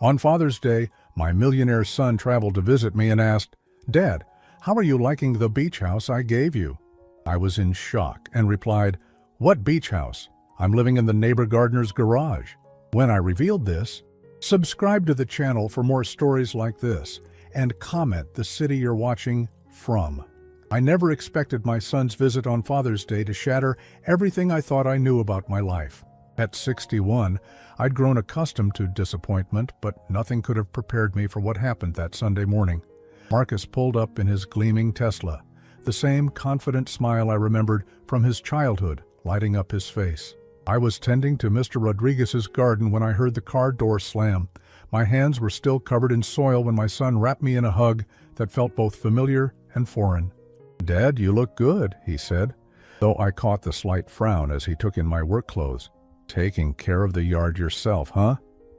On Father's Day, my millionaire son traveled to visit me and asked, "Dad, how are you liking the beach house I gave you?" I was in shock and replied, "What beach house? I'm living in the neighbor gardener's garage." When I revealed this, subscribe to the channel for more stories like this and comment the city you're watching from. I never expected my son's visit on Father's Day to shatter everything I thought I knew about my life. At 61, I'd grown accustomed to disappointment, but nothing could have prepared me for what happened that Sunday morning. Marcus pulled up in his gleaming Tesla, the same confident smile I remembered from his childhood lighting up his face. I was tending to Mr. Rodriguez's garden when I heard the car door slam. My hands were still covered in soil when my son wrapped me in a hug that felt both familiar and foreign. "Dad, you look good," he said, though I caught the slight frown as he took in my work clothes. "Taking care of the yard yourself, huh?"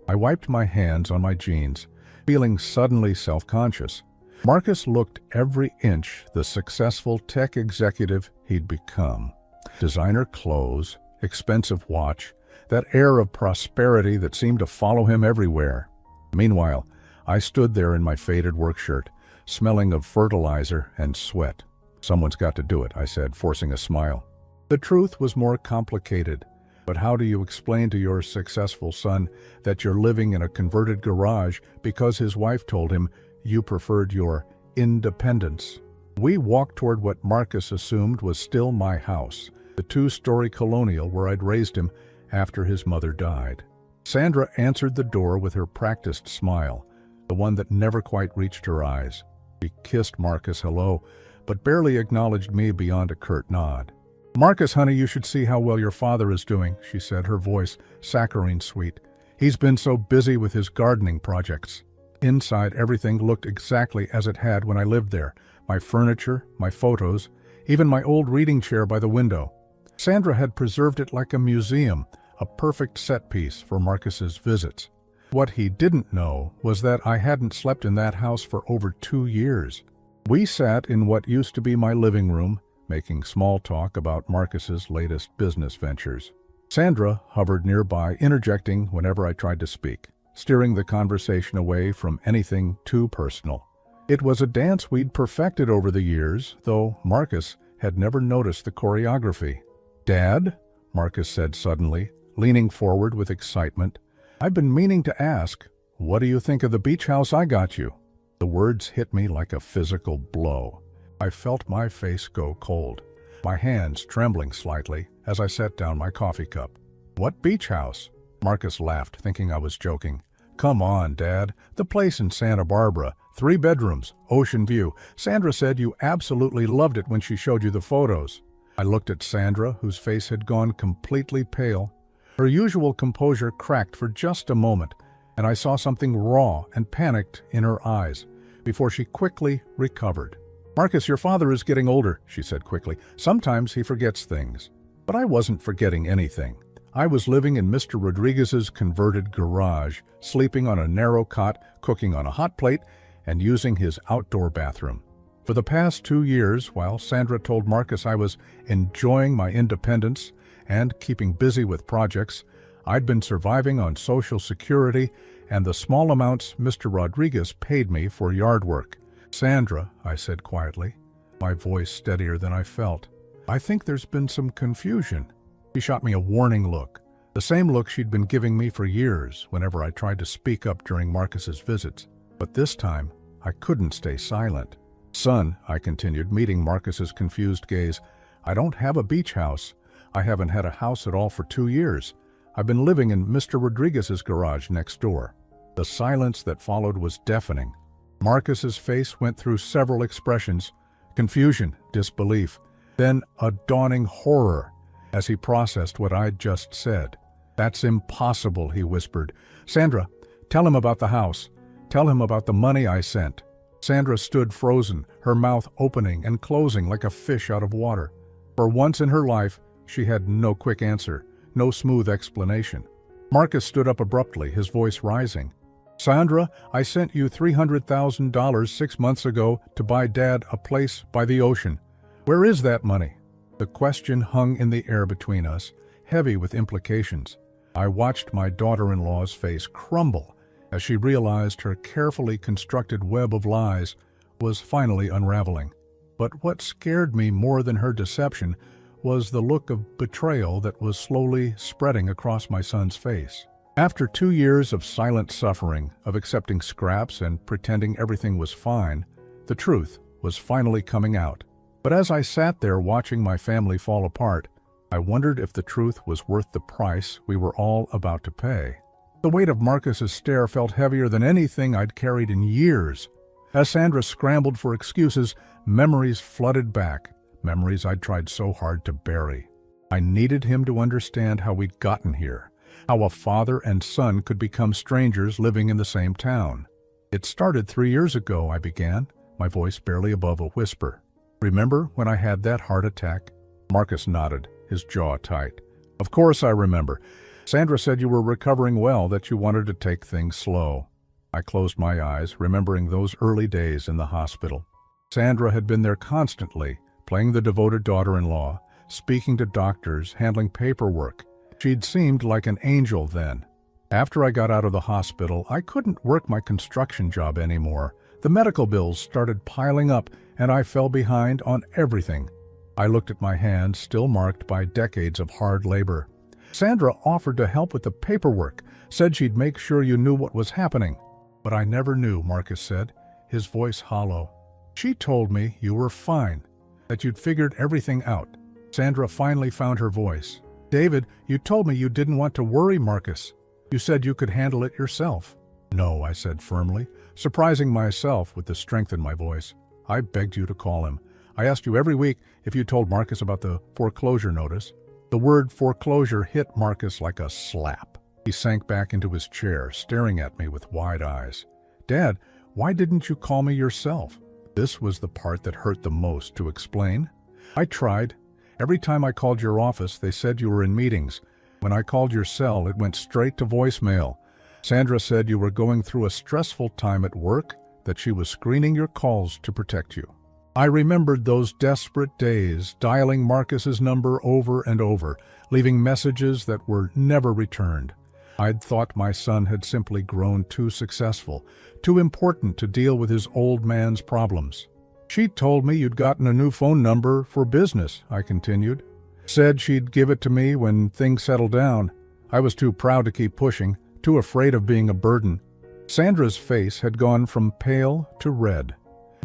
I wiped my hands on my jeans, feeling suddenly self-conscious. Marcus looked every inch the successful tech executive he'd become. Designer clothes, expensive watch, that air of prosperity that seemed to follow him everywhere. Meanwhile, I stood there in my faded work shirt, smelling of fertilizer and sweat. "Someone's got to do it," I said, forcing a smile. The truth was more complicated. But how do you explain to your successful son that you're living in a converted garage because his wife told him you preferred your independence? We walked toward what Marcus assumed was still my house, the two-story colonial where I'd raised him after his mother died. Sandra answered the door with her practiced smile, the one that never quite reached her eyes. She kissed Marcus hello, but barely acknowledged me beyond a curt nod. "Marcus, honey, you should see how well your father is doing," she said, her voice saccharine sweet. "He's been so busy with his gardening projects." Inside, everything looked exactly as it had when I lived there. My furniture, my photos, even my old reading chair by the window. Sandra had preserved it like a museum, a perfect set piece for Marcus's visits. What he didn't know was that I hadn't slept in that house for over 2 years. We sat in what used to be my living room, making small talk about Marcus's latest business ventures. Sandra hovered nearby, interjecting whenever I tried to speak, steering the conversation away from anything too personal. It was a dance we'd perfected over the years, though Marcus had never noticed the choreography. "Dad," Marcus said suddenly, leaning forward with excitement, "I've been meaning to ask, what do you think of the beach house I got you?" The words hit me like a physical blow. I felt my face go cold, my hands trembling slightly as I set down my coffee cup. "What beach house?" Marcus laughed, thinking I was joking. "Come on, Dad. The place in Santa Barbara. 3 bedrooms, ocean view. Sandra said you absolutely loved it when she showed you the photos." I looked at Sandra, whose face had gone completely pale. Her usual composure cracked for just a moment, and I saw something raw and panicked in her eyes before she quickly recovered. "Marcus, your father is getting older," she said quickly. "Sometimes he forgets things." But I wasn't forgetting anything. I was living in Mr. Rodriguez's converted garage, sleeping on a narrow cot, cooking on a hot plate, and using his outdoor bathroom. For the past 2 years, while Sandra told Marcus I was enjoying my independence and keeping busy with projects, I'd been surviving on Social Security and the small amounts Mr. Rodriguez paid me for yard work. "Sandra," I said quietly, my voice steadier than I felt, "I think there's been some confusion." She shot me a warning look, the same look she'd been giving me for years whenever I tried to speak up during Marcus's visits. But this time, I couldn't stay silent. "Son," I continued, meeting Marcus's confused gaze, "I don't have a beach house. I haven't had a house at all for 2 years. I've been living in Mr. Rodriguez's garage next door." The silence that followed was deafening. Marcus's face went through several expressions: confusion, disbelief, then a dawning horror as he processed what I'd just said. "That's impossible," he whispered. "Sandra, tell him about the house. Tell him about the money I sent." Sandra stood frozen, her mouth opening and closing like a fish out of water. For once in her life, she had no quick answer, no smooth explanation. Marcus stood up abruptly, his voice rising. "Sandra, I sent you $300,000 6 months ago to buy Dad a place by the ocean. Where is that money?" The question hung in the air between us, heavy with implications. I watched my daughter-in-law's face crumble as she realized her carefully constructed web of lies was finally unraveling. But what scared me more than her deception was the look of betrayal that was slowly spreading across my son's face. After 2 years of silent suffering, of accepting scraps and pretending everything was fine, the truth was finally coming out. But as I sat there watching my family fall apart, I wondered if the truth was worth the price we were all about to pay. The weight of Marcus's stare felt heavier than anything I'd carried in years. As Sandra scrambled for excuses, memories flooded back, memories I'd tried so hard to bury. I needed him to understand how we'd gotten here, how a father and son could become strangers living in the same town. It started 3 years ago, I began, my voice barely above a whisper. Remember when I had that heart attack? Marcus nodded, his jaw tight. Of course I remember. Sandra said you were recovering well, that you wanted to take things slow. I closed my eyes, remembering those early days in the hospital. Sandra had been there constantly, playing the devoted daughter-in-law, speaking to doctors, handling paperwork. She'd seemed like an angel then. After I got out of the hospital, I couldn't work my construction job anymore. The medical bills started piling up, and I fell behind on everything. I looked at my hands, still marked by decades of hard labor. Sandra offered to help with the paperwork, said she'd make sure you knew what was happening. But I never knew, Marcus said, his voice hollow. She told me you were fine, that you'd figured everything out. Sandra finally found her voice. David, you told me you didn't want to worry Marcus. You said you could handle it yourself. No, I said firmly, surprising myself with the strength in my voice. I begged you to call him. I asked you every week if you told Marcus about the foreclosure notice. The word foreclosure hit Marcus like a slap. He sank back into his chair, staring at me with wide eyes. Dad, why didn't you call me yourself? This was the part that hurt the most to explain. I tried. Every time I called your office, they said you were in meetings. When I called your cell, it went straight to voicemail. Sandra said you were going through a stressful time at work, that she was screening your calls to protect you. I remembered those desperate days, dialing Marcus's number over and over, leaving messages that were never returned. I'd thought my son had simply grown too successful, too important to deal with his old man's problems. She told me you'd gotten a new phone number for business, I continued. Said she'd give it to me when things settled down. I was too proud to keep pushing, too afraid of being a burden. Sandra's face had gone from pale to red.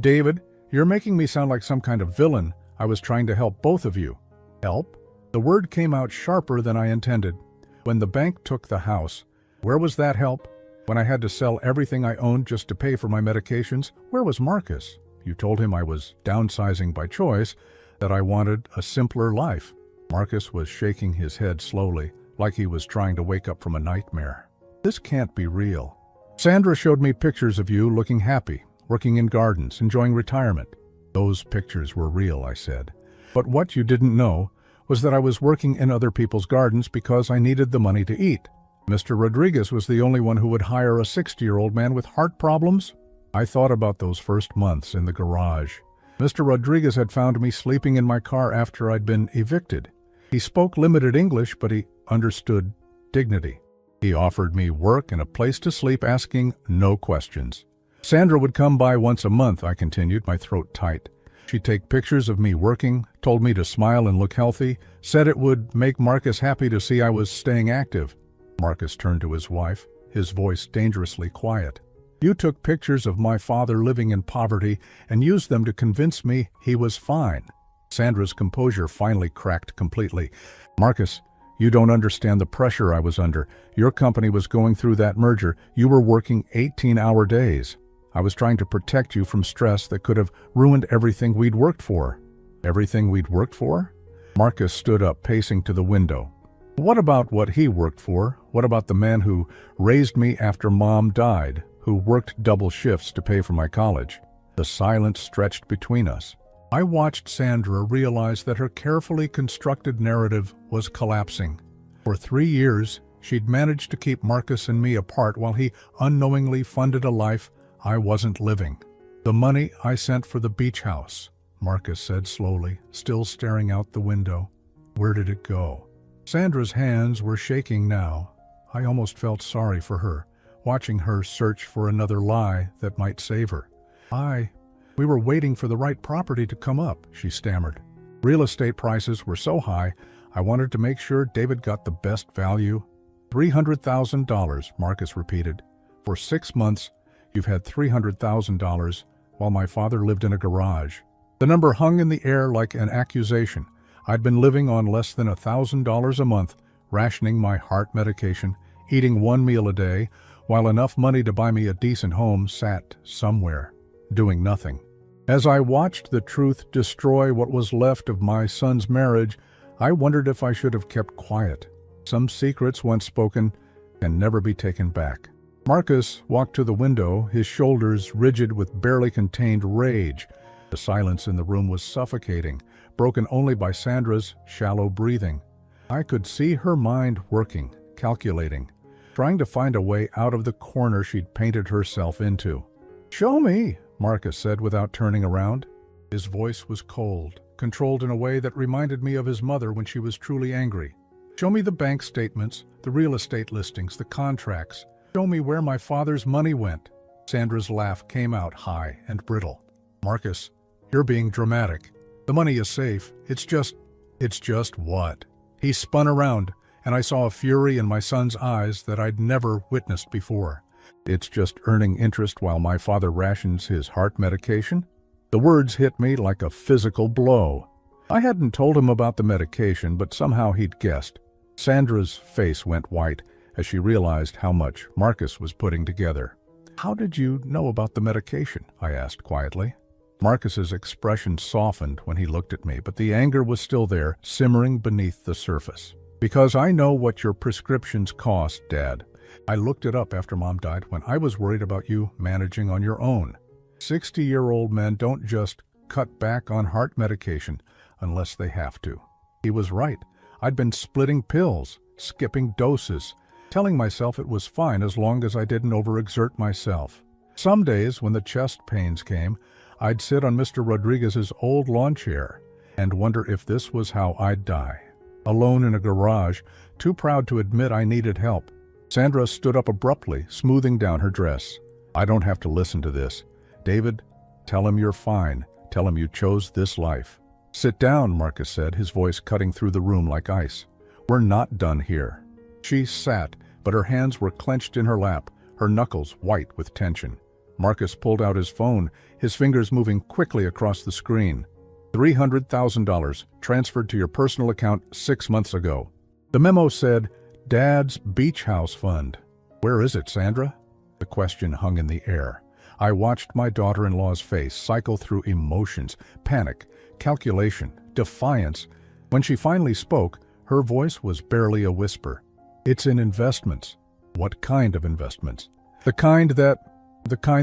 David, you're making me sound like some kind of villain. I was trying to help both of you. Help? The word came out sharper than I intended. When the bank took the house, where was that help? When I had to sell everything I owned just to pay for my medications, where was Marcus? You told him I was downsizing by choice, that I wanted a simpler life. Marcus was shaking his head slowly, like he was trying to wake up from a nightmare. This can't be real. Sandra showed me pictures of you looking happy, working in gardens, enjoying retirement. Those pictures were real, I said. But what you didn't know was that I was working in other people's gardens because I needed the money to eat. Mr. Rodriguez was the only one who would hire a 60-year-old man with heart problems. I thought about those first months in the garage. Mr. Rodriguez had found me sleeping in my car after I'd been evicted. He spoke limited English, but he understood dignity. He offered me work and a place to sleep, asking no questions. Sandra would come by once a month, I continued, my throat tight. She'd take pictures of me working, told me to smile and look healthy, said it would make Marcus happy to see I was staying active. Marcus turned to his wife, his voice dangerously quiet. You took pictures of my father living in poverty and used them to convince me he was fine. Sandra's composure finally cracked completely. Marcus, you don't understand the pressure I was under. Your company was going through that merger. You were working 18-hour days. I was trying to protect you from stress that could have ruined everything we'd worked for. Everything we'd worked for? Marcus stood up, pacing to the window. What about what he worked for? What about the man who raised me after Mom died, who worked double shifts to pay for my college? The silence stretched between us. I watched Sandra realize that her carefully constructed narrative was collapsing. For 3 years, she'd managed to keep Marcus and me apart while he unknowingly funded a life I wasn't living. The money I sent for the beach house, Marcus said slowly, still staring out the window. Where did it go? Sandra's hands were shaking now. I almost felt sorry for her. watching her search for another lie that might save her. We were waiting for the right property to come up, she stammered. Real estate prices were so high, I wanted to make sure David got the best value. $300,000, Marcus repeated. For 6 months, you've had $300,000 while my father lived in a garage. The number hung in the air like an accusation. I'd been living on less than $1,000 a month, rationing my heart medication, eating 1 meal a day, while enough money to buy me a decent home sat somewhere, doing nothing. As I watched the truth destroy what was left of my son's marriage, I wondered if I should have kept quiet. Some secrets once spoken can never be taken back. Marcus walked to the window, his shoulders rigid with barely contained rage. The silence in the room was suffocating, broken only by Sandra's shallow breathing. I could see her mind working, calculating, trying to find a way out of the corner she'd painted herself into. "Show me," Marcus said without turning around. His voice was cold, controlled in a way that reminded me of his mother when she was truly angry. "Show me the bank statements, the real estate listings, the contracts. Show me where my father's money went." Sandra's laugh came out high and brittle. "Marcus, you're being dramatic. The money is safe. It's just what?" He spun around, and I saw a fury in my son's eyes that I'd never witnessed before. "It's just earning interest while my father rations his heart medication?" The words hit me like a physical blow. I hadn't told him about the medication, but somehow he'd guessed. Sandra's face went white as she realized how much Marcus was putting together. "How did you know about the medication?" I asked quietly. Marcus's expression softened when he looked at me, but the anger was still there, simmering beneath the surface. "Because I know what your prescriptions cost, Dad. I looked it up after Mom died when I was worried about you managing on your own. 60-year-old men don't just cut back on heart medication unless they have to." He was right. I'd been splitting pills, skipping doses, telling myself it was fine as long as I didn't overexert myself. Some days, when the chest pains came, I'd sit on Mr. Rodriguez's old lawn chair and wonder if this was how I'd die. Alone in a garage, too proud to admit I needed help. Sandra stood up abruptly, smoothing down her dress. "I don't have to listen to this. David, tell him you're fine. Tell him you chose this life." "Sit down," Marcus said, his voice cutting through the room like ice. "We're not done here." She sat, but her hands were clenched in her lap, her knuckles white with tension. Marcus pulled out his phone, his fingers moving quickly across the screen. $300,000 transferred to your personal account 6 months ago. The memo said, "Dad's Beach House Fund." "Where is it, Sandra?" The question hung in the air. I watched my daughter-in-law's face cycle through emotions, panic, calculation, defiance. When she finally spoke, her voice was barely a whisper. "It's in investments." "What kind of investments?" The kind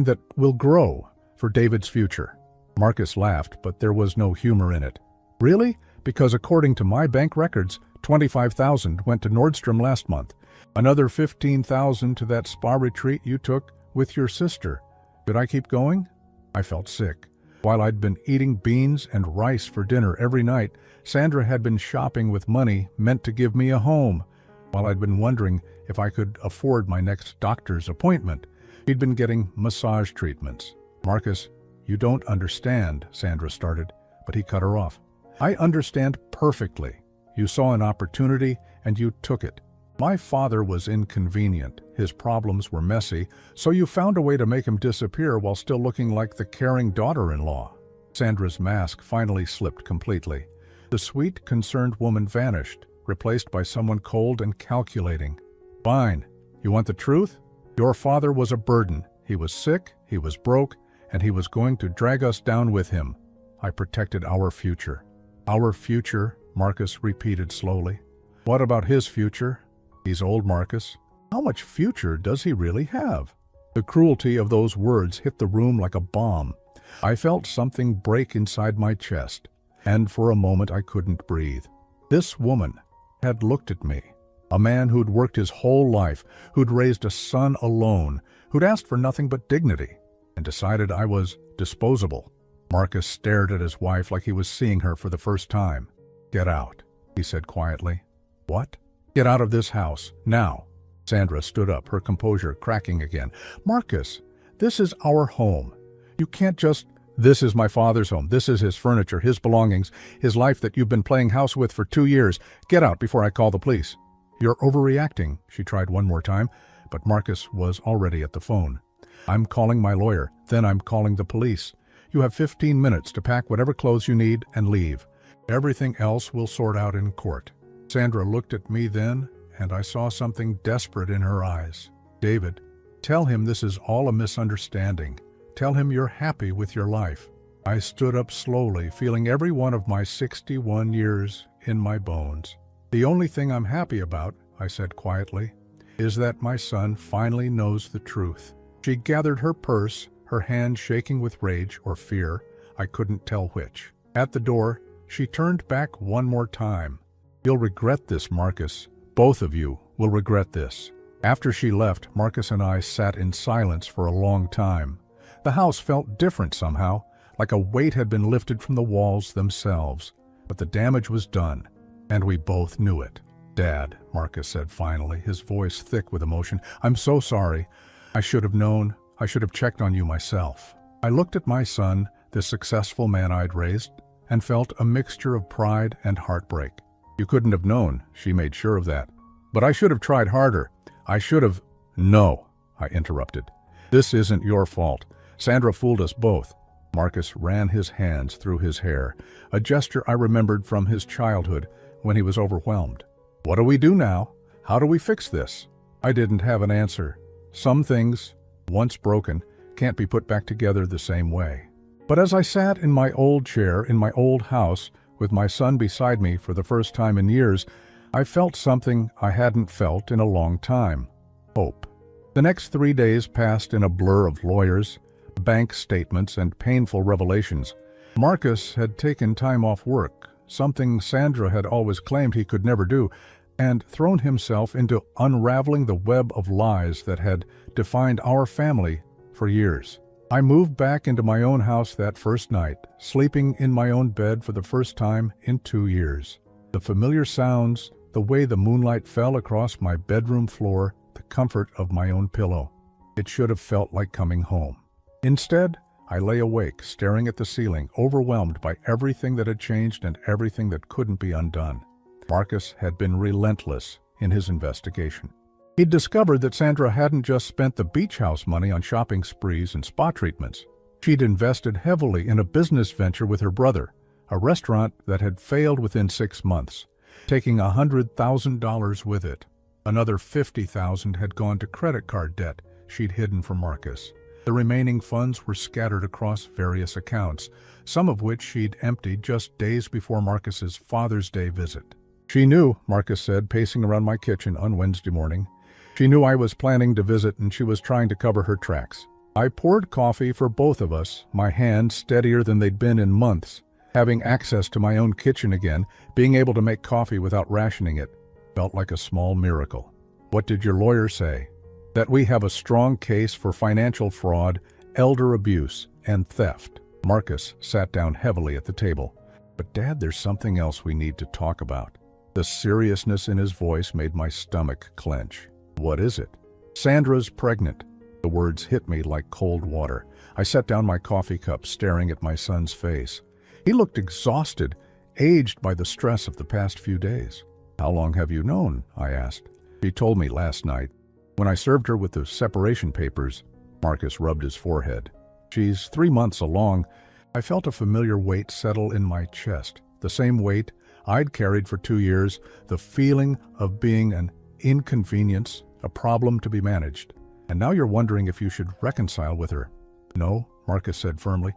that will grow for David's future." Marcus laughed, but there was no humor in it. "Really? Because according to my bank records, $25,000 went to Nordstrom last month. Another $15,000 to that spa retreat you took with your sister. Should I keep going?" I felt sick. While I'd been eating beans and rice for dinner every night, Sandra had been shopping with money meant to give me a home. While I'd been wondering if I could afford my next doctor's appointment, she'd been getting massage treatments. "Marcus, you don't understand," Sandra started, but he cut her off. "I understand perfectly. You saw an opportunity and you took it. My father was inconvenient. His problems were messy, so you found a way to make him disappear while still looking like the caring daughter-in-law." Sandra's mask finally slipped completely. The sweet, concerned woman vanished, replaced by someone cold and calculating. "Fine. You want the truth? Your father was a burden. He was sick, he was broke, and he was going to drag us down with him. I protected our future." "Our future," Marcus repeated slowly. "What about his future? He's old, Marcus. How much future does he really have?" The cruelty of those words hit the room like a bomb. I felt something break inside my chest, and for a moment I couldn't breathe. This woman had looked at me, a man who'd worked his whole life, who'd raised a son alone, who'd asked for nothing but dignity, and decided I was disposable. Marcus stared at his wife like he was seeing her for the first time. "Get out," he said quietly. "What?" "Get out of this house, now." Sandra stood up, her composure cracking again. "Marcus, this is our home. You can't just— This is my father's home. This is his furniture, his belongings, his life that you've been playing house with for 2 years. Get out before I call the police." "You're overreacting," she tried one more time, but Marcus was already at the phone. "I'm calling my lawyer, then I'm calling the police. You have 15 minutes to pack whatever clothes you need and leave. Everything else we'll sort out in court." Sandra looked at me then, and I saw something desperate in her eyes. "David, tell him this is all a misunderstanding. Tell him you're happy with your life." I stood up slowly, feeling every one of my 61 years in my bones. "The only thing I'm happy about," I said quietly, "is that my son finally knows the truth." She gathered her purse, her hand shaking with rage or fear, I couldn't tell which. At the door, she turned back one more time. "You'll regret this, Marcus. Both of you will regret this." After she left, Marcus and I sat in silence for a long time. The house felt different somehow, like a weight had been lifted from the walls themselves. But the damage was done, and we both knew it. "Dad," Marcus said finally, his voice thick with emotion, "I'm so sorry. I should have known. I should have checked on you myself." I looked at my son, the successful man I'd raised, and felt a mixture of pride and heartbreak. "You couldn't have known," she made sure of that. "But I should have tried harder. I should have—" "No," I interrupted. "This isn't your fault. Sandra fooled us both." Marcus ran his hands through his hair, a gesture I remembered from his childhood when he was overwhelmed. "What do we do now? How do we fix this?" I didn't have an answer. Some things, once broken, can't be put back together the same way. But as I sat in my old chair in my old house with my son beside me for the first time in years, I felt something I hadn't felt in a long time: hope. The next 3 days passed in a blur of lawyers, bank statements, and painful revelations. Marcus had taken time off work, something Sandra had always claimed he could never do, and thrown himself into unraveling the web of lies that had defined our family for years. I moved back into my own house that first night, sleeping in my own bed for the first time in 2 years. The familiar sounds, the way the moonlight fell across my bedroom floor, the comfort of my own pillow. It should have felt like coming home. Instead, I lay awake, staring at the ceiling, overwhelmed by everything that had changed and everything that couldn't be undone. Marcus had been relentless in his investigation. He'd discovered that Sandra hadn't just spent the beach house money on shopping sprees and spa treatments. She'd invested heavily in a business venture with her brother, a restaurant that had failed within 6 months, taking $100,000 with it. Another $50,000 had gone to credit card debt she'd hidden from Marcus. The remaining funds were scattered across various accounts, some of which she'd emptied just days before Marcus's Father's Day visit. "She knew," Marcus said, pacing around my kitchen on Wednesday morning. "She knew I was planning to visit, and she was trying to cover her tracks." I poured coffee for both of us, my hands steadier than they'd been in months. Having access to my own kitchen again, being able to make coffee without rationing it, felt like a small miracle. "What did your lawyer say?" "That we have a strong case for financial fraud, elder abuse, and theft." Marcus sat down heavily at the table. "But Dad, there's something else we need to talk about." The seriousness in his voice made my stomach clench. "What is it?" "Sandra's pregnant." The words hit me like cold water. I set down my coffee cup, staring at my son's face. He looked exhausted, aged by the stress of the past few days. "How long have you known?" I asked. "She told me last night, when I served her with the separation papers." Marcus rubbed his forehead. "She's 3 months along." I felt a familiar weight settle in my chest, the same weight I'd carried for 2 years, the feeling of being an inconvenience, a problem to be managed. "And now you're wondering if you should reconcile with her." "No," Marcus said firmly.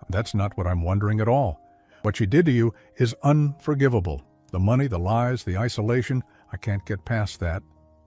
"That's not what I'm wondering at all. What she did to you is unforgivable. The money, the lies, the isolation, I can't get past that.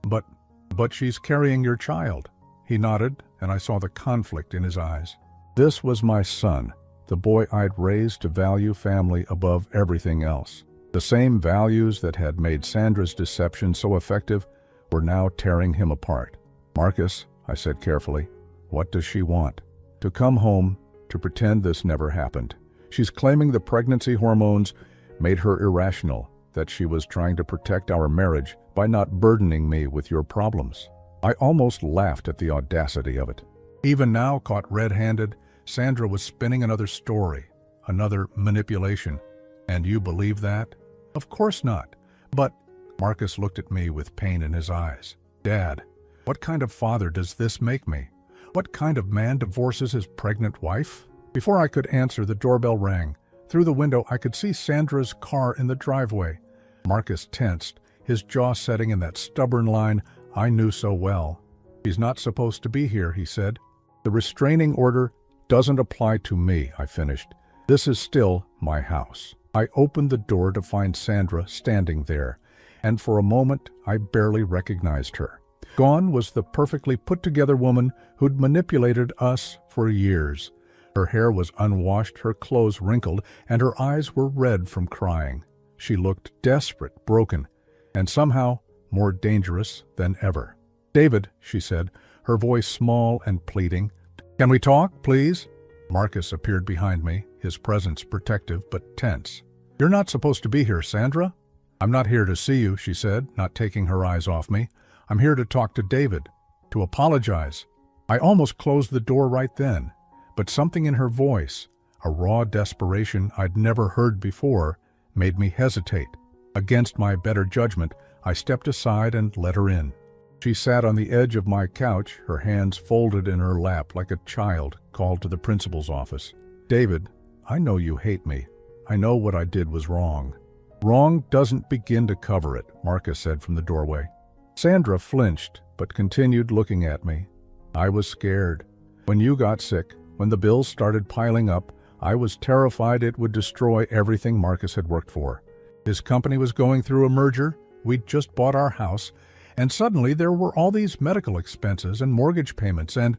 But she's carrying your child." He nodded, and I saw the conflict in his eyes. This was my son, the boy I'd raised to value family above everything else. The same values that had made Sandra's deception so effective were now tearing him apart. "Marcus," I said carefully, "what does she want?" "To come home, to pretend this never happened. She's claiming the pregnancy hormones made her irrational, that she was trying to protect our marriage by not burdening me with your problems." I almost laughed at the audacity of it. Even now, caught red-handed, Sandra was spinning another story, another manipulation. And you believe that? Of course not. But Marcus looked at me with pain in his eyes. Dad, what kind of father does this make me? What kind of man divorces his pregnant wife? Before I could answer, the doorbell rang. Through the window, I could see Sandra's car in the driveway. Marcus tensed, his jaw setting in that stubborn line I knew so well. She's not supposed to be here, he said. The restraining order doesn't apply to me, I finished. This is still my house. I opened the door to find Sandra standing there, and for a moment I barely recognized her. Gone was the perfectly put-together woman who'd manipulated us for years. Her hair was unwashed, her clothes wrinkled, and her eyes were red from crying. She looked desperate, broken, and somehow more dangerous than ever. David, she said, her voice small and pleading. Can we talk, please? Marcus appeared behind me, his presence protective but tense. You're not supposed to be here, Sandra. I'm not here to see you, she said, not taking her eyes off me. I'm here to talk to David, to apologize. I almost closed the door right then, but something in her voice, a raw desperation I'd never heard before, made me hesitate. Against my better judgment, I stepped aside and let her in. She sat on the edge of my couch, her hands folded in her lap like a child called to the principal's office. David, I know you hate me. I know what I did was wrong. Wrong doesn't begin to cover it, Marcus said from the doorway. Sandra flinched, but continued looking at me. I was scared. When you got sick, when the bills started piling up, I was terrified it would destroy everything Marcus had worked for. His company was going through a merger, we'd just bought our house, and suddenly there were all these medical expenses and mortgage payments, and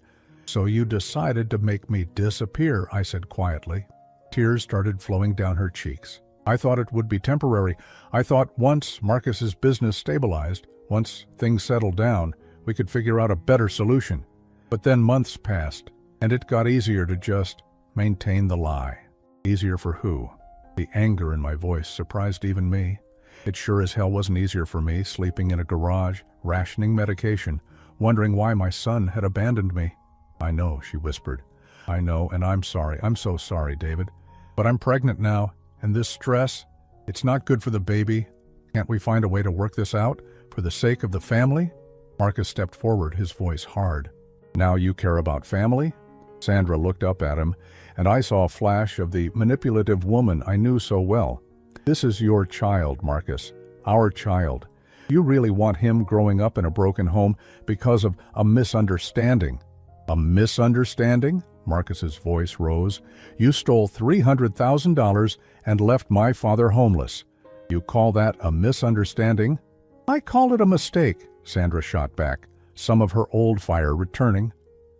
so you decided to make me disappear, I said quietly. Tears started flowing down her cheeks. I thought it would be temporary. I thought once Marcus's business stabilized, once things settled down, we could figure out a better solution. But then months passed, and it got easier to just maintain the lie. Easier for who? The anger in my voice surprised even me. It sure as hell wasn't easier for me, sleeping in a garage, rationing medication, wondering why my son had abandoned me. I know, she whispered. I know, and I'm sorry. I'm so sorry, David. But I'm pregnant now, and this stress, it's not good for the baby. Can't we find a way to work this out, for the sake of the family? Marcus stepped forward, his voice hard. Now you care about family? Sandra looked up at him, and I saw a flash of the manipulative woman I knew so well. This is your child, Marcus. Our child. You really want him growing up in a broken home because of a misunderstanding. A misunderstanding? Marcus's voice rose. You stole $300,000 and left my father homeless. You call that a misunderstanding? I call it a mistake, Sandra shot back, some of her old fire returning.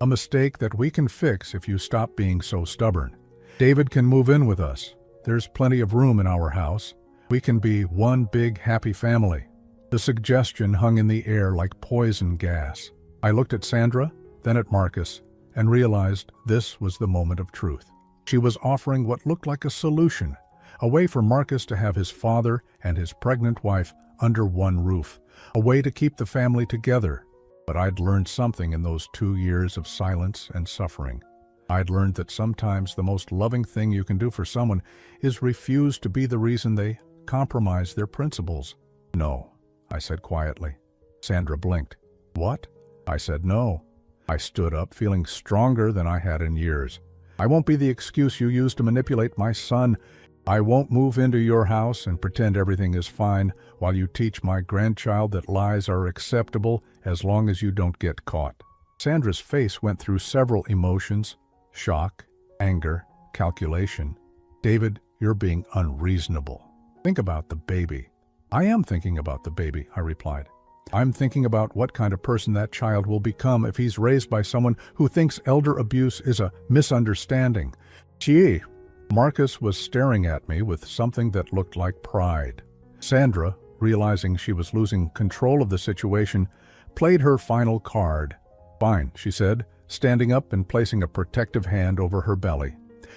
A mistake that we can fix if you stop being so stubborn. David can move in with us. There's plenty of room in our house. We can be one big happy family. The suggestion hung in the air like poison gas. I looked at Sandra, then at Marcus, and realized this was the moment of truth. She was offering what looked like a solution, a way for Marcus to have his father and his pregnant wife under one roof, a way to keep the family together. But I'd learned something in those 2 years of silence and suffering. I'd learned that sometimes the most loving thing you can do for someone is refuse to be the reason they compromise their principles. No, I said quietly. Sandra blinked. What? I said no. I stood up, feeling stronger than I had in years. I won't be the excuse you use to manipulate my son. I won't move into your house and pretend everything is fine while you teach my grandchild that lies are acceptable as long as you don't get caught. Sandra's face went through several emotions: shock, anger, calculation. David, you're being unreasonable. Think about the baby. I am thinking about the baby, I replied. I'm thinking about what kind of person that child will become if he's raised by someone who thinks elder abuse is a misunderstanding. Gee. Marcus was staring at me with something that looked like pride. Sandra, realizing she was losing control of the situation, played her final card. Fine, she said, standing up and placing a protective hand over her belly.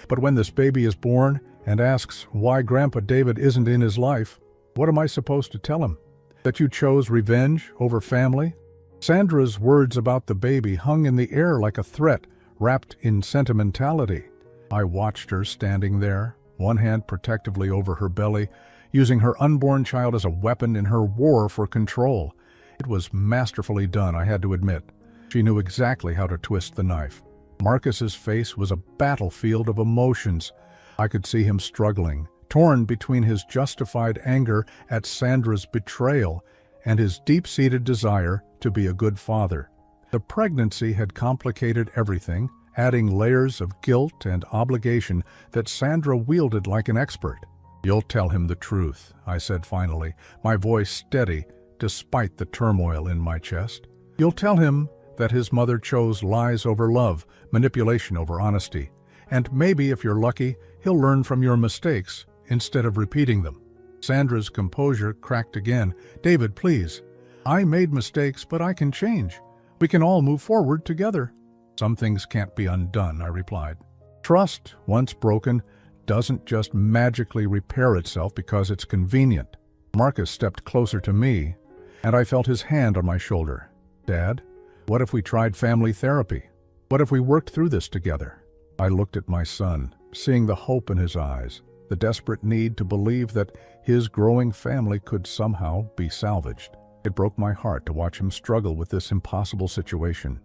But when this baby is born and asks why Grandpa David isn't in his life, what am I supposed to tell him? That you chose revenge over family? Sandra's words about the baby hung in the air like a threat wrapped in sentimentality. I watched her standing there, one hand protectively over her belly, using her unborn child as a weapon in her war for control. It was masterfully done, I had to admit. She knew exactly how to twist the knife. Marcus's face was a battlefield of emotions. I could see him struggling, torn between his justified anger at Sandra's betrayal and his deep-seated desire to be a good father. The pregnancy had complicated everything, adding layers of guilt and obligation that Sandra wielded like an expert. "You'll tell him the truth," I said finally, my voice steady despite the turmoil in my chest. "You'll tell him that his mother chose lies over love, manipulation over honesty, and maybe, if you're lucky, he'll learn from your mistakes instead of repeating them." Sandra's composure cracked again. "David, please. I made mistakes, but I can change. We can all move forward together." "Some things can't be undone," I replied. "Trust, once broken, doesn't just magically repair itself because it's convenient." Marcus stepped closer to me, and I felt his hand on my shoulder. "Dad, what if we tried family therapy? What if we worked through this together?" I looked at my son, seeing the hope in his eyes, the desperate need to believe that his growing family could somehow be salvaged. It broke my heart to watch him struggle with this impossible situation.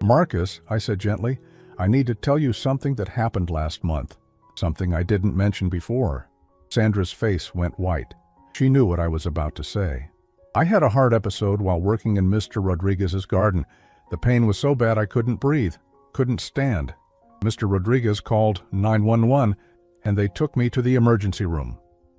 "Marcus," I said gently, "I need to tell you something that happened last month. Something I didn't mention before." Sandra's face went white. She knew what I was about to say. "I had a heart episode while working in Mr. Rodriguez's garden. The pain was so bad I couldn't breathe, couldn't stand. Mr. Rodriguez called 911, and they took me to the emergency room."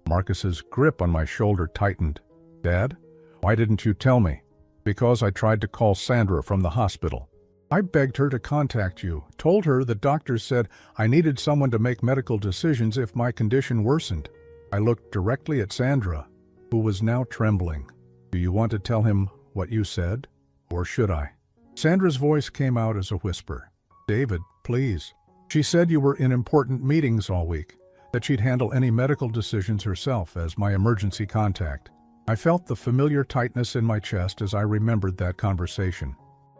Marcus's grip on my shoulder tightened. "Dad, why didn't you tell me?" "Because I tried to call Sandra from the hospital. I begged her to contact you, told her the doctors said I needed someone to make medical decisions if my condition worsened." I looked directly at Sandra, who was now trembling. "Do you want to tell him what you said, or should I?" Sandra's voice came out as a whisper. "David, please. She said you were in important meetings all week, that she'd handle any medical decisions herself as my emergency contact." I felt the familiar tightness in my chest as I remembered that conversation.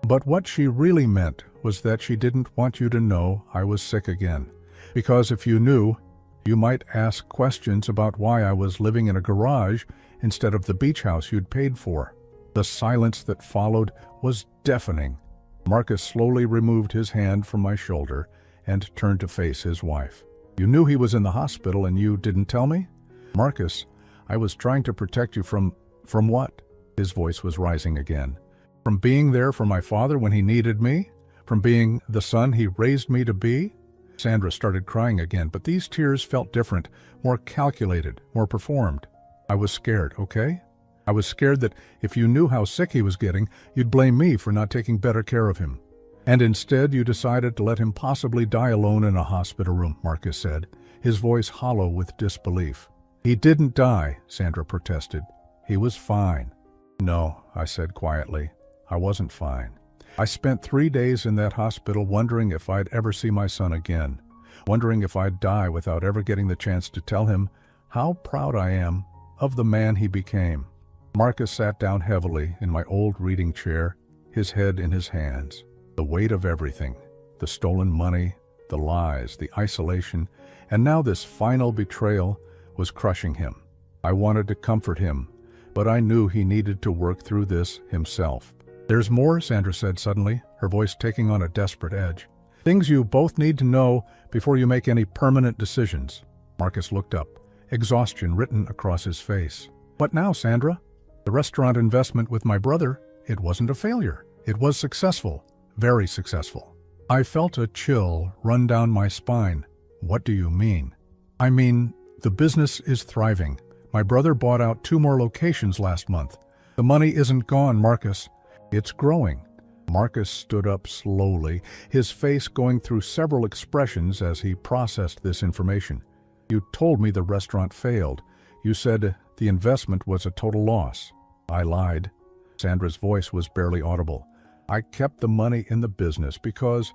But what she really meant was that she didn't want you to know I was sick again, because if you knew, you might ask questions about why I was living in a garage instead of the beach house you'd paid for. The silence that followed was deafening. Marcus slowly removed his hand from my shoulder and turned to face his wife. "You knew he was in the hospital and you didn't tell me?" "Marcus, I was trying to protect you from what?" His voice was rising again. "From being there for my father when he needed me? From being the son he raised me to be?" Sandra started crying again, but these tears felt different, more calculated, more performed. "I was scared, okay? I was scared that if you knew how sick he was getting, you'd blame me for not taking better care of him. And instead you decided to let him possibly die alone in a hospital room," Marcus said, his voice hollow with disbelief. "He didn't die," Sandra protested. "He was fine." "No," I said quietly. "I wasn't fine. I spent 3 days in that hospital wondering if I'd ever see my son again, wondering if I'd die without ever getting the chance to tell him how proud I am of the man he became." Marcus sat down heavily in my old reading chair, his head in his hands. The weight of everything, the stolen money, the lies, the isolation, and now this final betrayal was crushing him. I wanted to comfort him, but I knew he needed to work through this himself. "There's more," Sandra said suddenly, her voice taking on a desperate edge. "Things you both need to know before you make any permanent decisions." Marcus looked up, exhaustion written across his face. "What now, Sandra?" "The restaurant investment with my brother, it wasn't a failure. It was successful, very successful." I felt a chill run down my spine. "What do you mean?" "I mean, the business is thriving. My brother bought out 2 more locations last month. The money isn't gone, Marcus. It's growing." Marcus stood up slowly, his face going through several expressions as he processed this information. "You told me the restaurant failed. You said the investment was a total loss." I lied. Sandra's voice was barely audible. "I kept the money in the business because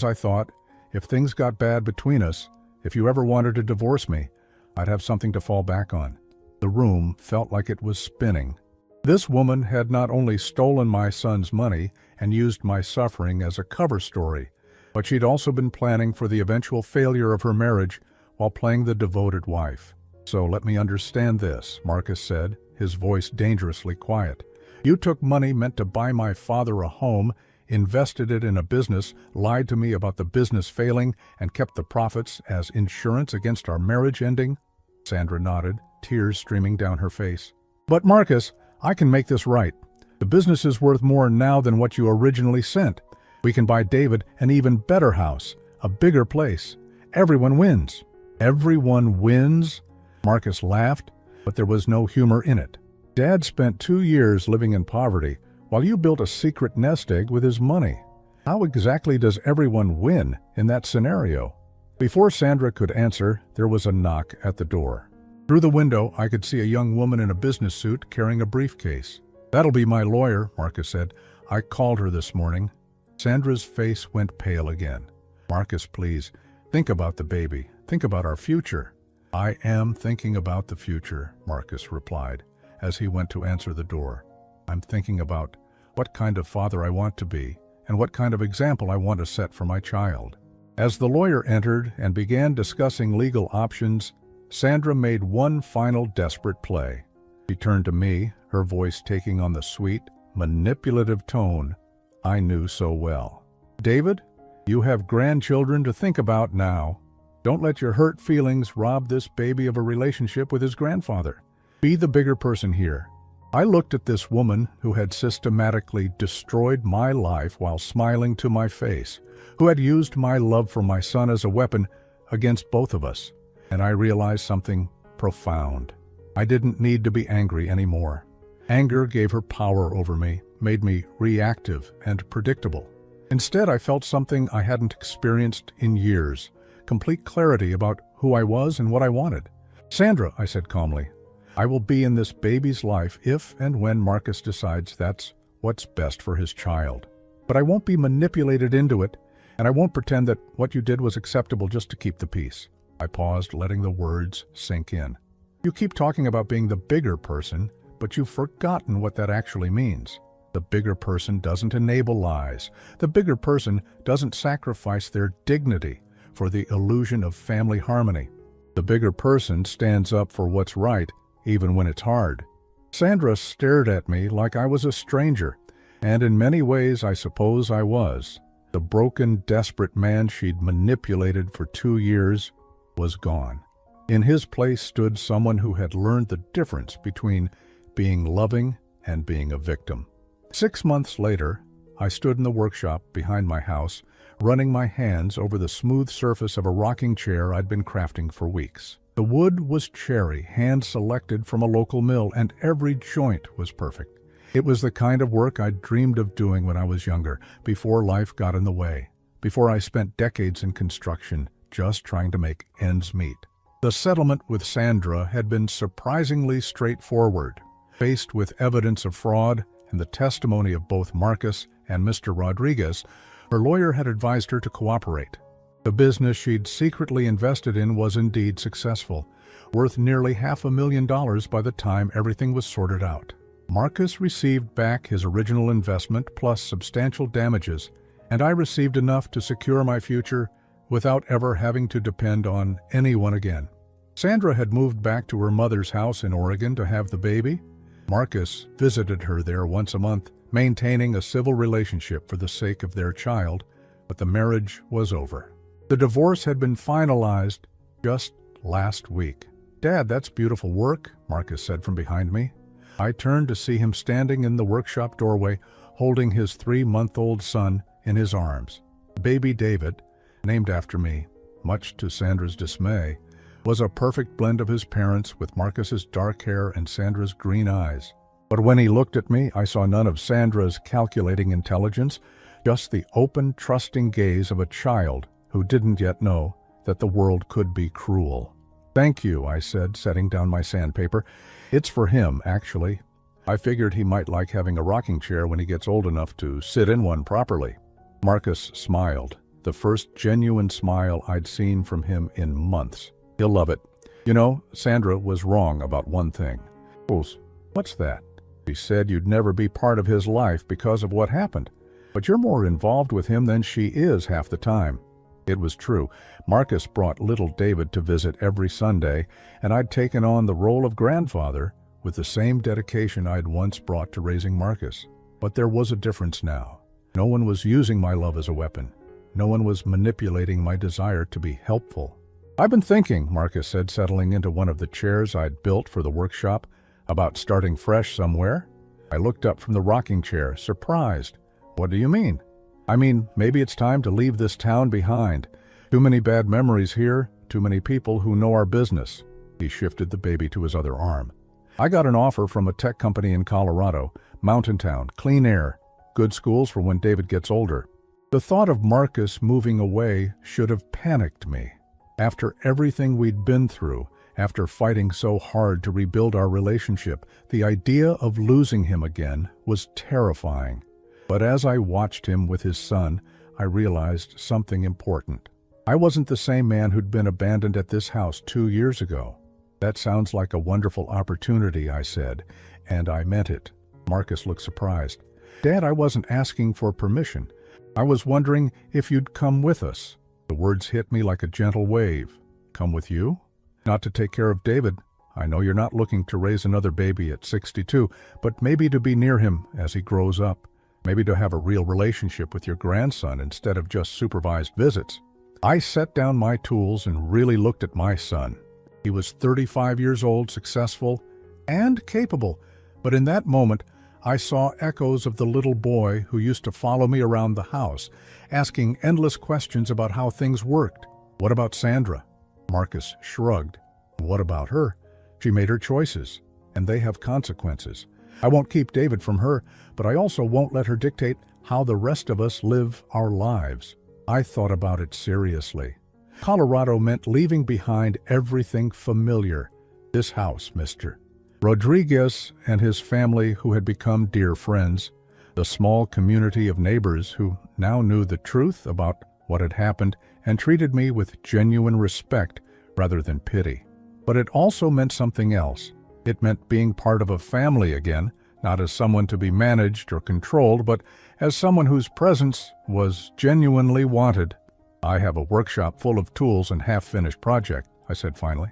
I thought, if things got bad between us, if you ever wanted to divorce me, I'd have something to fall back on." The room felt like it was spinning. This woman had not only stolen my son's money and used my suffering as a cover story, but she'd also been planning for the eventual failure of her marriage while playing the devoted wife. "So let me understand this," Marcus said, his voice dangerously quiet. "You took money meant to buy my father a home, invested it in a business, lied to me about the business failing, and kept the profits as insurance against our marriage ending?" Sandra nodded, tears streaming down her face. "But Marcus, I can make this right. The business is worth more now than what you originally sent. We can buy David an even better house, a bigger place. Everyone wins." "Everyone wins?" Marcus laughed, but there was no humor in it. "Dad spent 2 years living in poverty, while you built a secret nest egg with his money. How exactly does everyone win in that scenario?" Before Sandra could answer, there was a knock at the door. Through the window, I could see a young woman in a business suit carrying a briefcase. "That'll be my lawyer," Marcus said. "I called her this morning." Sandra's face went pale again. "Marcus, please, think about the baby. Think about our future." "I am thinking about the future," Marcus replied, as he went to answer the door. "I'm thinking about what kind of father I want to be and what kind of example I want to set for my child." As the lawyer entered and began discussing legal options, Sandra made one final desperate play. She turned to me, her voice taking on the sweet, manipulative tone I knew so well. "David, you have grandchildren to think about now. Don't let your hurt feelings rob this baby of a relationship with his grandfather. Be the bigger person here." I looked at this woman who had systematically destroyed my life while smiling to my face, who had used my love for my son as a weapon against both of us, and I realized something profound. I didn't need to be angry anymore. Anger gave her power over me, made me reactive and predictable. Instead, I felt something I hadn't experienced in years, complete clarity about who I was and what I wanted. "Sandra," I said calmly, "I will be in this baby's life if and when Marcus decides that's what's best for his child. But I won't be manipulated into it, and I won't pretend that what you did was acceptable just to keep the peace." I paused, letting the words sink in. "You keep talking about being the bigger person, but you've forgotten what that actually means. The bigger person doesn't enable lies. The bigger person doesn't sacrifice their dignity for the illusion of family harmony. The bigger person stands up for what's right, even when it's hard." Sandra stared at me like I was a stranger, and in many ways I suppose I was. The broken, desperate man she'd manipulated for 2 years was gone. In his place stood someone who had learned the difference between being loving and being a victim. 6 months later, I stood in the workshop behind my house, running my hands over the smooth surface of a rocking chair I'd been crafting for weeks. The wood was cherry, hand-selected from a local mill, and every joint was perfect. It was the kind of work I'd dreamed of doing when I was younger, before life got in the way, before I spent decades in construction, just trying to make ends meet. The settlement with Sandra had been surprisingly straightforward. Faced with evidence of fraud and the testimony of both Marcus and Mr. Rodriguez, her lawyer had advised her to cooperate. The business she'd secretly invested in was indeed successful, worth nearly $500,000 by the time everything was sorted out. Marcus received back his original investment plus substantial damages, and I received enough to secure my future without ever having to depend on anyone again. Sandra had moved back to her mother's house in Oregon to have the baby. Marcus visited her there once a month, maintaining a civil relationship for the sake of their child, but the marriage was over. The divorce had been finalized just last week. "Dad, that's beautiful work," Marcus said from behind me. I turned to see him standing in the workshop doorway, holding his 3-month-old son in his arms. Baby David, named after me, much to Sandra's dismay, was a perfect blend of his parents, with Marcus's dark hair and Sandra's green eyes. But when he looked at me, I saw none of Sandra's calculating intelligence, just the open, trusting gaze of a child who didn't yet know that the world could be cruel. "Thank you," I said, setting down my sandpaper. "It's for him, actually. I figured he might like having a rocking chair when he gets old enough to sit in one properly." Marcus smiled, the first genuine smile I'd seen from him in months. "He'll love it. You know, Sandra was wrong about one thing." "What's that?" She said you'd never be part of his life because of what happened, but you're more involved with him than she is half the time. It was true. Marcus brought little David to visit every Sunday, and I'd taken on the role of grandfather with the same dedication I'd once brought to raising Marcus. But there was a difference now. No one was using my love as a weapon. No one was manipulating my desire to be helpful. "I've been thinking," Marcus said, settling into one of the chairs I'd built for the workshop, "about starting fresh somewhere." I looked up from the rocking chair, surprised. "What do you mean?" "I mean, maybe it's time to leave this town behind. Too many bad memories here, too many people who know our business." He shifted the baby to his other arm. "I got an offer from a tech company in Colorado, mountain town, clean air, good schools for when David gets older." The thought of Marcus moving away should have panicked me. After everything we'd been through, after fighting so hard to rebuild our relationship, the idea of losing him again was terrifying. But as I watched him with his son, I realized something important. I wasn't the same man who'd been abandoned at this house 2 years ago. "That sounds like a wonderful opportunity," I said, and I meant it. Marcus looked surprised. "Dad, I wasn't asking for permission. I was wondering if you'd come with us." The words hit me like a gentle wave. "Come with you?" "Not to take care of David. I know you're not looking to raise another baby at 62, but maybe to be near him as he grows up. Maybe to have a real relationship with your grandson instead of just supervised visits." I set down my tools and really looked at my son. He was 35 years old, successful, and capable, but in that moment, I saw echoes of the little boy who used to follow me around the house, asking endless questions about how things worked. "What about Sandra?" Marcus shrugged. "What about her? She made her choices, and they have consequences. I won't keep David from her, but I also won't let her dictate how the rest of us live our lives." I thought about it seriously. Colorado meant leaving behind everything familiar. This house, Mr. Rodriguez and his family who had become dear friends, the small community of neighbors who now knew the truth about what had happened and treated me with genuine respect rather than pity. But it also meant something else. It meant being part of a family again, not as someone to be managed or controlled, but as someone whose presence was genuinely wanted. "I have a workshop full of tools and half-finished project," I said finally.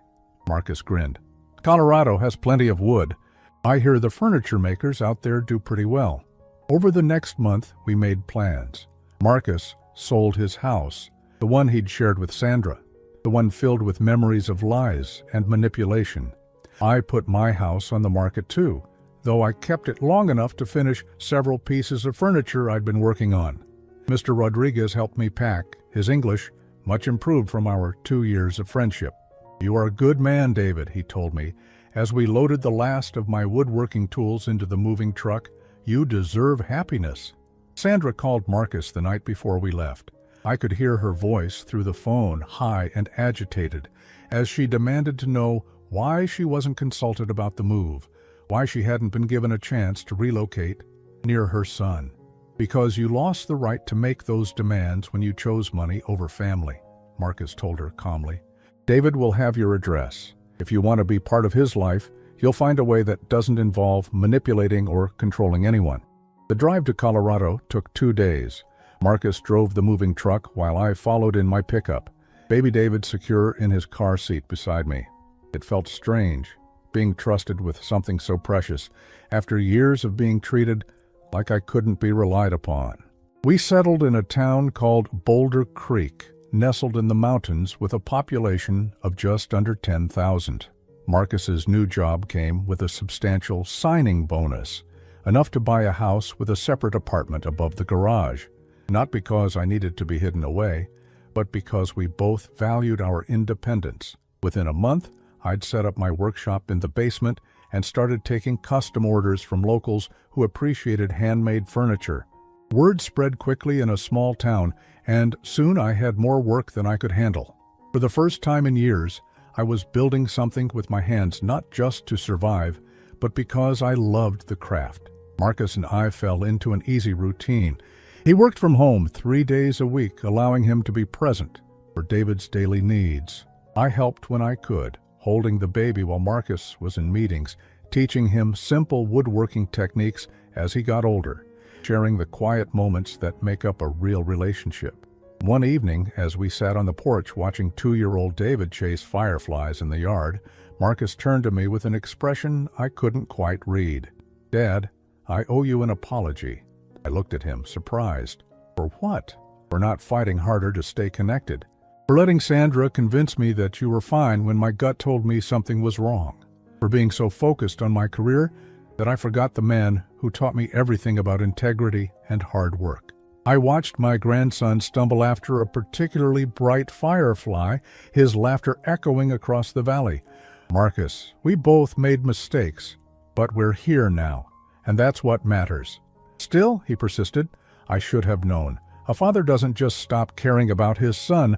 Marcus grinned. "Colorado has plenty of wood. I hear the furniture makers out there do pretty well." Over the next month, we made plans. Marcus sold his house, the one he'd shared with Sandra, the one filled with memories of lies and manipulation. I put my house on the market too, though I kept it long enough to finish several pieces of furniture I'd been working on. Mr. Rodriguez helped me pack, his English much improved from our 2 years of friendship. "You are a good man, David," he told me, as we loaded the last of my woodworking tools into the moving truck. "You deserve happiness." Sandra called Marcus the night before we left. I could hear her voice through the phone, high and agitated, as she demanded to know why she wasn't consulted about the move, why she hadn't been given a chance to relocate near her son. "Because you lost the right to make those demands when you chose money over family," Marcus told her calmly. "David will have your address. If you want to be part of his life, you'll find a way that doesn't involve manipulating or controlling anyone." The drive to Colorado took 2 days. Marcus drove the moving truck while I followed in my pickup, baby David secure in his car seat beside me. It felt strange, being trusted with something so precious, after years of being treated like I couldn't be relied upon. We settled in a town called Boulder Creek, nestled in the mountains with a population of just under 10,000. Marcus's new job came with a substantial signing bonus, enough to buy a house with a separate apartment above the garage. Not because I needed to be hidden away, but because we both valued our independence. Within a month, I'd set up my workshop in the basement and started taking custom orders from locals who appreciated handmade furniture. Word spread quickly in a small town, and soon I had more work than I could handle. For the first time in years, I was building something with my hands not just to survive, but because I loved the craft. Marcus and I fell into an easy routine. He worked from home 3 days a week, allowing him to be present for David's daily needs. I helped when I could, holding the baby while Marcus was in meetings, teaching him simple woodworking techniques as he got older, sharing the quiet moments that make up a real relationship. One evening, as we sat on the porch watching 2-year-old David chase fireflies in the yard, Marcus turned to me with an expression I couldn't quite read. "Dad, I owe you an apology." I looked at him, surprised. "For what?" "For not fighting harder to stay connected. For letting Sandra convince me that you were fine when my gut told me something was wrong. For being so focused on my career that I forgot the man who taught me everything about integrity and hard work." I watched my grandson stumble after a particularly bright firefly, his laughter echoing across the valley. "Marcus, we both made mistakes, but we're here now, and that's what matters." "Still," he persisted, "I should have known. A father doesn't just stop caring about his son.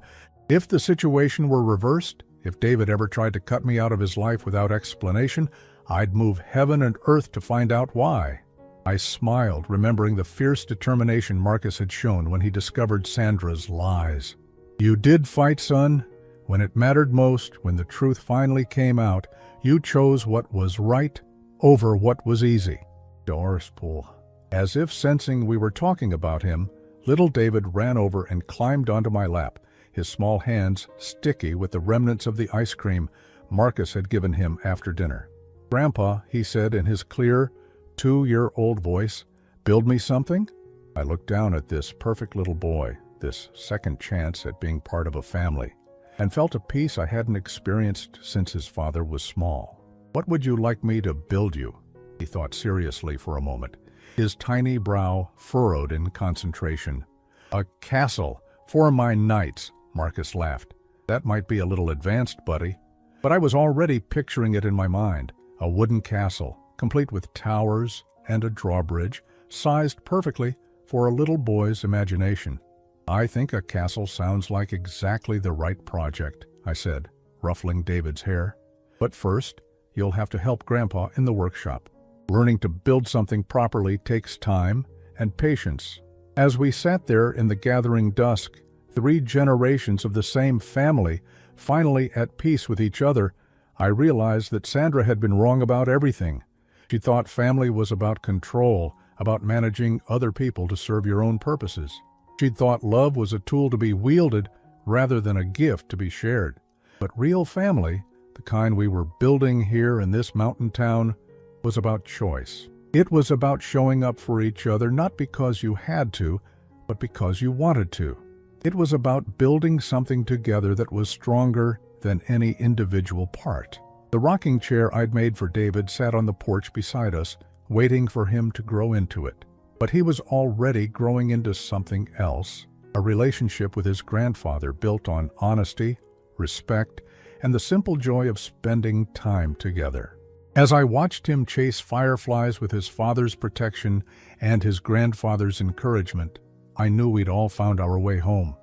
If the situation were reversed, if David ever tried to cut me out of his life without explanation, I'd move heaven and earth to find out why." I smiled, remembering the fierce determination Marcus had shown when he discovered Sandra's lies. "You did fight, son. When it mattered most, when the truth finally came out, you chose what was right over what was easy." Doors pull. As if sensing we were talking about him, little David ran over and climbed onto my lap, his small hands sticky with the remnants of the ice cream Marcus had given him after dinner. "Grandpa," he said in his clear, 2-year-old voice, "build me something?" I looked down at this perfect little boy, this second chance at being part of a family, and felt a peace I hadn't experienced since his father was small. "What would you like me to build you?" He thought seriously for a moment, his tiny brow furrowed in concentration. "A castle for my knights," Marcus laughed. "That might be a little advanced, buddy." But I was already picturing it in my mind, a wooden castle, complete with towers and a drawbridge, sized perfectly for a little boy's imagination. "I think a castle sounds like exactly the right project," I said, ruffling David's hair. "But first, you'll have to help Grandpa in the workshop. Learning to build something properly takes time and patience." As we sat there in the gathering dusk, 3 generations of the same family, finally at peace with each other, I realized that Sandra had been wrong about everything. She thought family was about control, about managing other people to serve your own purposes. She'd thought love was a tool to be wielded rather than a gift to be shared. But real family, the kind we were building here in this mountain town, was about choice. It was about showing up for each other not because you had to, but because you wanted to. It was about building something together that was stronger than any individual part. The rocking chair I'd made for David sat on the porch beside us, waiting for him to grow into it. But he was already growing into something else, a relationship with his grandfather built on honesty, respect, and the simple joy of spending time together. As I watched him chase fireflies with his father's protection and his grandfather's encouragement, I knew we'd all found our way home.